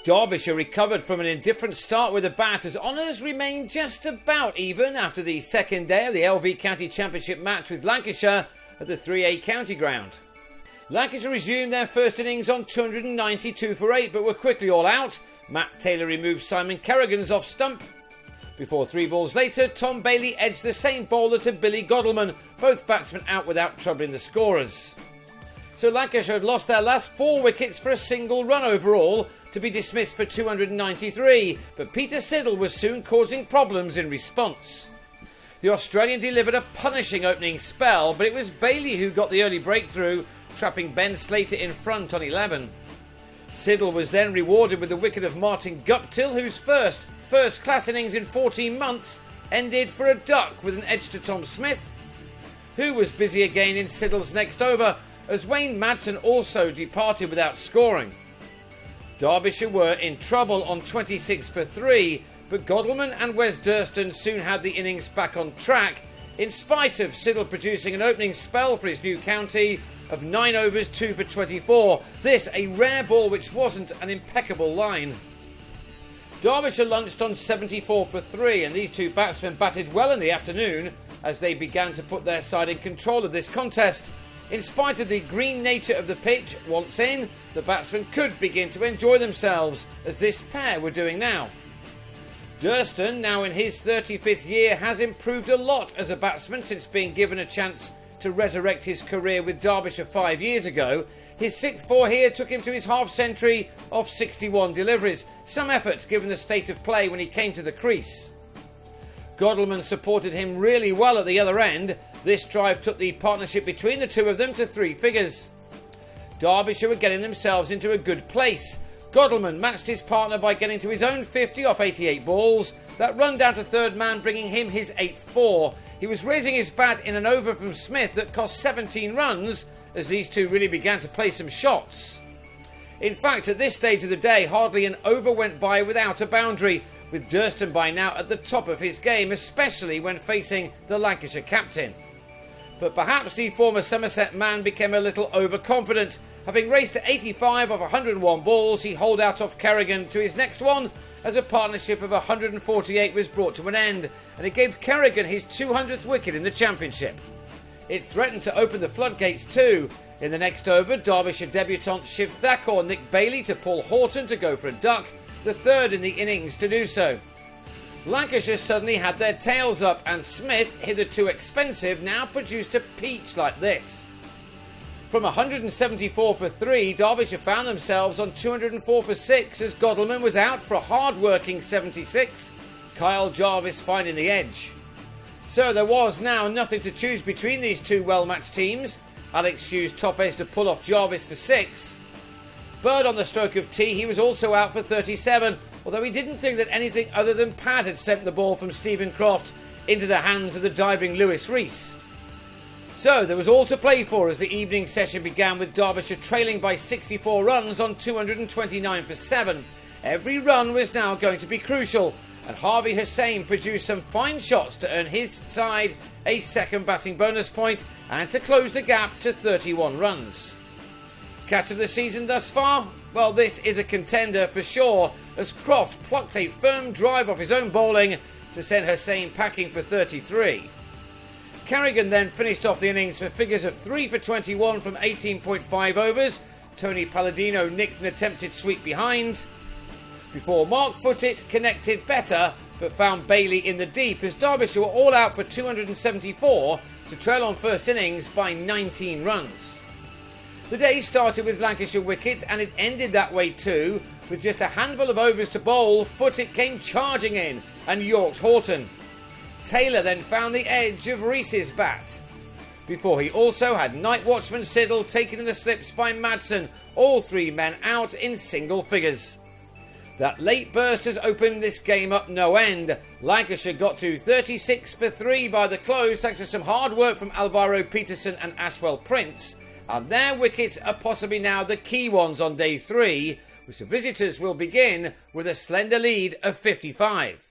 Derbyshire recovered from an indifferent start with the bat as honours remained just about even after the second day of the LV County Championship match with Lancashire at the 3A County Ground. Lancashire resumed their first innings on 292 for 8 but were quickly all out. Matt Taylor removed Simon Kerrigan's off stump. Before 3 balls later, Tom Bailey edged the same bowler to Billy Godalman, both batsmen out without troubling the scorers. So Lancashire had lost their last 4 wickets for a single run overall, to be dismissed for 293, but Peter Siddle was soon causing problems in response. The Australian delivered a punishing opening spell, but it was Bailey who got the early breakthrough, trapping Ben Slater in front on 11. Siddle was then rewarded with the wicket of Martin Guptill, whose first-class innings in 14 months ended for a duck with an edge to Tom Smith, who was busy again in Siddle's next over, as Wayne Madsen also departed without scoring. Derbyshire were in trouble on 26 for 3, but Godalman and Wes Durston soon had the innings back on track, in spite of Siddle producing an opening spell for his new county of 9 overs, 2 for 24. This a rare ball which wasn't an impeccable line. Derbyshire lunched on 74 for 3, and these two batsmen batted well in the afternoon as they began to put their side in control of this contest. In spite of the green nature of the pitch, once in, the batsmen could begin to enjoy themselves, as this pair were doing now. Durston, now in his 35th year, has improved a lot as a batsman since being given a chance to resurrect his career with Derbyshire 5 years ago. His 6th 4 here took him to his half-century of 61 deliveries. Some effort given the state of play when he came to the crease. Godalman supported him really well at the other end. This drive took the partnership between the two of them to 3 figures. Derbyshire were getting themselves into a good place. Godalman matched his partner by getting to his own 50 off 88 balls. That run down to third man, bringing him his 8th 4. He was raising his bat in an over from Smith that cost 17 runs, as these two really began to play some shots. In fact, at this stage of the day, hardly an over went by without a boundary, with Durston by now at the top of his game, especially when facing the Lancashire captain. But perhaps the former Somerset man became a little overconfident. Having raced to 85 of 101 balls, he holed out off Kerrigan to his next one as a partnership of 148 was brought to an end, and it gave Kerrigan his 200th wicket in the championship. It threatened to open the floodgates too. In the next over, Derbyshire debutant Shiv Thakur nicked Bailey to Paul Horton to go for a duck, the third in the innings to do so. Lancashire suddenly had their tails up, and Smith, hitherto expensive, now produced a peach like this. From 174 for 3, Derbyshire found themselves on 204 for 6 as Godalman was out for a hard-working 76, Kyle Jarvis finding the edge. So there was now nothing to choose between these two well-matched teams. Alex Hughes top edge to pull off Jarvis for 6. Bird on the stroke of tee, he was also out for 37, although he didn't think that anything other than pad had sent the ball from Stephen Croft into the hands of the diving Lewis Rees. So there was all to play for as the evening session began, with Derbyshire trailing by 64 runs on 229 for 7. Every run was now going to be crucial, and Harvey Hussain produced some fine shots to earn his side a second batting bonus point and to close the gap to 31 runs. Catch of the season thus far? Well, this is a contender for sure, as Croft plucked a firm drive off his own bowling to send Hussain packing for 33. Kerrigan then finished off the innings for figures of 3 for 21 from 18.5 overs. Tony Palladino nicked an attempted sweep behind, before Mark Footitt connected better but found Bailey in the deep as Derbyshire were all out for 274 to trail on first innings by 19 runs. The day started with Lancashire wickets, and it ended that way too. With just a handful of overs to bowl, Footitt came charging in and yorked Horton. Taylor then found the edge of Rees's bat, before he also had night watchman Siddle taken in the slips by Madsen, all 3 men out in single figures. That late burst has opened this game up no end. Lancashire got to 36 for 3 by the close thanks to some hard work from Alvaro Peterson and Ashwell Prince, and their wickets are possibly now the key ones on day 3, which the visitors will begin with a slender lead of 55.